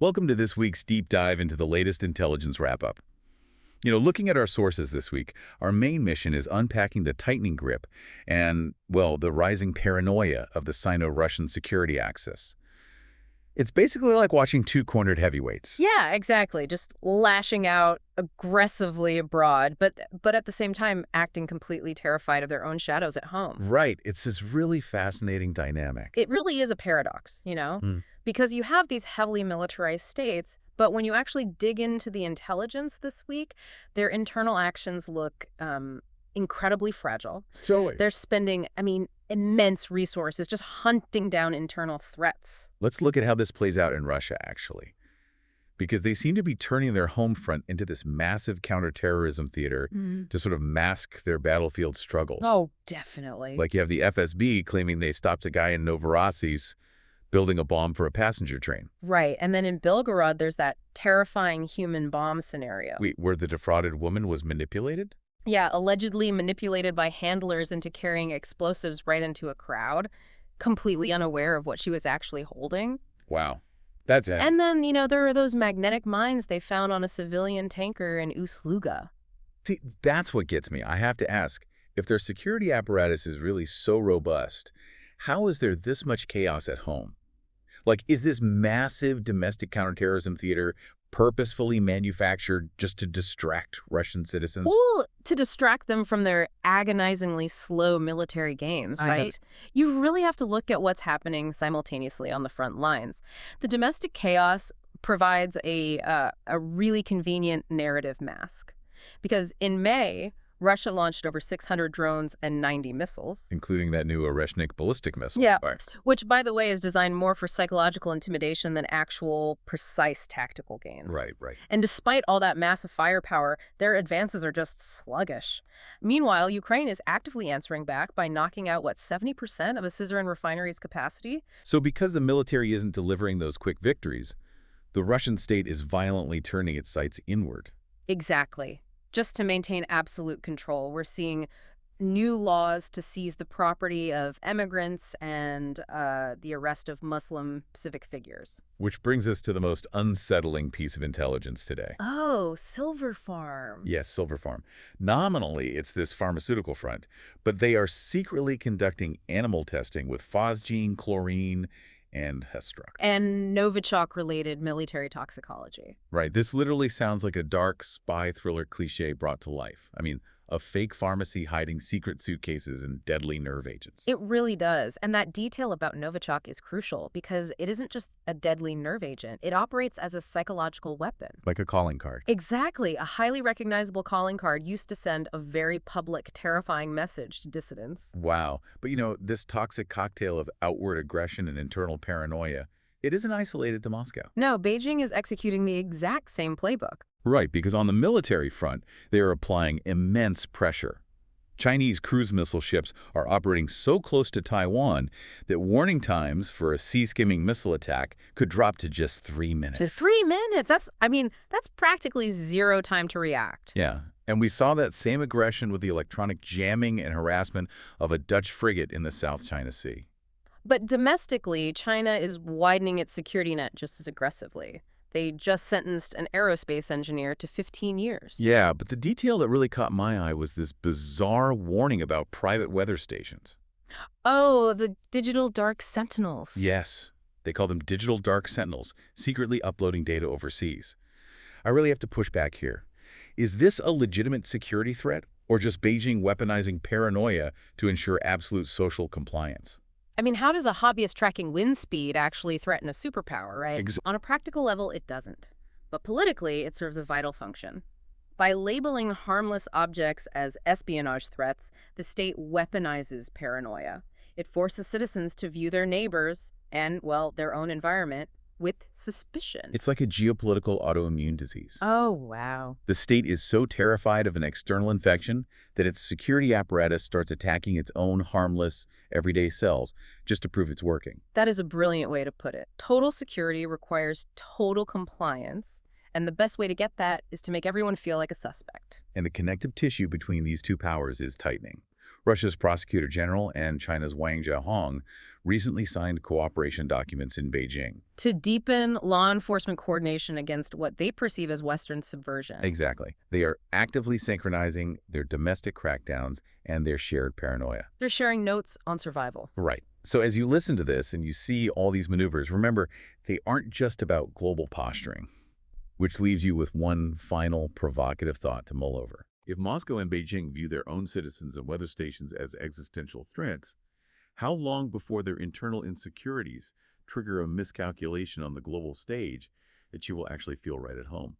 Welcome to this week's deep dive into the latest intelligence wrap-up. Looking at our sources this week, our main mission is unpacking the tightening grip and, well, the rising paranoia of the Sino-Russian security axis. It's basically like watching two cornered heavyweights. Yeah, exactly. Just lashing out aggressively abroad, but at the same time acting completely terrified of their own shadows at home. Right. It's this really fascinating dynamic. It really is a paradox, Hmm. because you have these heavily militarized states, but when you actually dig into the intelligence this week, their internal actions look incredibly fragile. Surely. They're spending, immense resources just hunting down internal threats. Let's look at how this plays out in Russia, actually. Because they seem to be turning their home front into this massive counterterrorism theater to sort of mask their battlefield struggles. Oh, definitely. Like you have the FSB claiming they stopped a guy in Novorossiysk building a bomb for a passenger train. Right. And then in Belgorod, there's that terrifying human bomb scenario. Wait, where the defrauded woman was manipulated? Yeah, allegedly manipulated by handlers into carrying explosives right into a crowd, completely unaware of what she was actually holding. Wow. That's it. And then, there are those magnetic mines they found on a civilian tanker in Ust-Luga. See, that's what gets me. I have to ask, if their security apparatus is really so robust, how is there this much chaos at home? Like, is this massive domestic counterterrorism theater purposefully manufactured just to distract Russian citizens? Well, to distract them from their agonizingly slow military gains, right? You really have to look at what's happening simultaneously on the front lines. The domestic chaos provides a really convenient narrative mask. Because in May, Russia launched over 600 drones and 90 missiles. Including that new Oreshnik ballistic missile. Yeah, Right. which, by the way, is designed more for psychological intimidation than actual precise tactical gains. Right. And despite all that massive firepower, their advances are just sluggish. Meanwhile, Ukraine is actively answering back by knocking out, 70% of a Syzran refinery's capacity? So because the military isn't delivering those quick victories, the Russian state is violently turning its sights inward. Exactly. Just to maintain absolute control. We're seeing new laws to seize the property of immigrants and the arrest of Muslim civic figures. Which brings us to the most unsettling piece of intelligence today. Oh, Silver Farm. Yes, Silver Farm. Nominally, it's this pharmaceutical front, but they are secretly conducting animal testing with phosgene, chlorine, and Hestruck. And Novichok-related military toxicology. Right, this literally sounds like a dark spy thriller cliche brought to life. A fake pharmacy hiding secret suitcases and deadly nerve agents. It really does. And that detail about Novichok is crucial because it isn't just a deadly nerve agent. It operates as a psychological weapon. Like a calling card. Exactly. A highly recognizable calling card used to send a very public, terrifying message to dissidents. Wow. But this toxic cocktail of outward aggression and internal paranoia, it isn't isolated to Moscow. No, Beijing is executing the exact same playbook. Right, because on the military front, they are applying immense pressure. Chinese cruise missile ships are operating so close to Taiwan that warning times for a sea-skimming missile attack could drop to just 3 minutes. The 3 minutes? That's practically zero time to react. Yeah, and we saw that same aggression with the electronic jamming and harassment of a Dutch frigate in the South China Sea. But domestically, China is widening its security net just as aggressively. They just sentenced an aerospace engineer to 15 years. Yeah, but the detail that really caught my eye was this bizarre warning about private weather stations. Oh, the digital dark sentinels. Yes, they call them digital dark sentinels, secretly uploading data overseas. I really have to push back here. Is this a legitimate security threat, or just Beijing weaponizing paranoia to ensure absolute social compliance? How does a hobbyist tracking wind speed actually threaten a superpower, right? On a practical level, it doesn't. But politically, it serves a vital function. By labeling harmless objects as espionage threats, the state weaponizes paranoia. It forces citizens to view their neighbors and, their own environment with suspicion. It's like a geopolitical autoimmune disease. Oh, wow. The state is so terrified of an external infection that its security apparatus starts attacking its own harmless, everyday cells just to prove it's working. That is a brilliant way to put it. Total security requires total compliance, and the best way to get that is to make everyone feel like a suspect. And the connective tissue between these two powers is tightening. Russia's Prosecutor General and China's Wang Jiahong recently signed cooperation documents in Beijing. To deepen law enforcement coordination against what they perceive as Western subversion. Exactly. They are actively synchronizing their domestic crackdowns and their shared paranoia. They're sharing notes on survival. Right. So as you listen to this and you see all these maneuvers, remember, they aren't just about global posturing, which leaves you with one final provocative thought to mull over. If Moscow and Beijing view their own citizens and weather stations as existential threats, how long before their internal insecurities trigger a miscalculation on the global stage that you will actually feel right at home?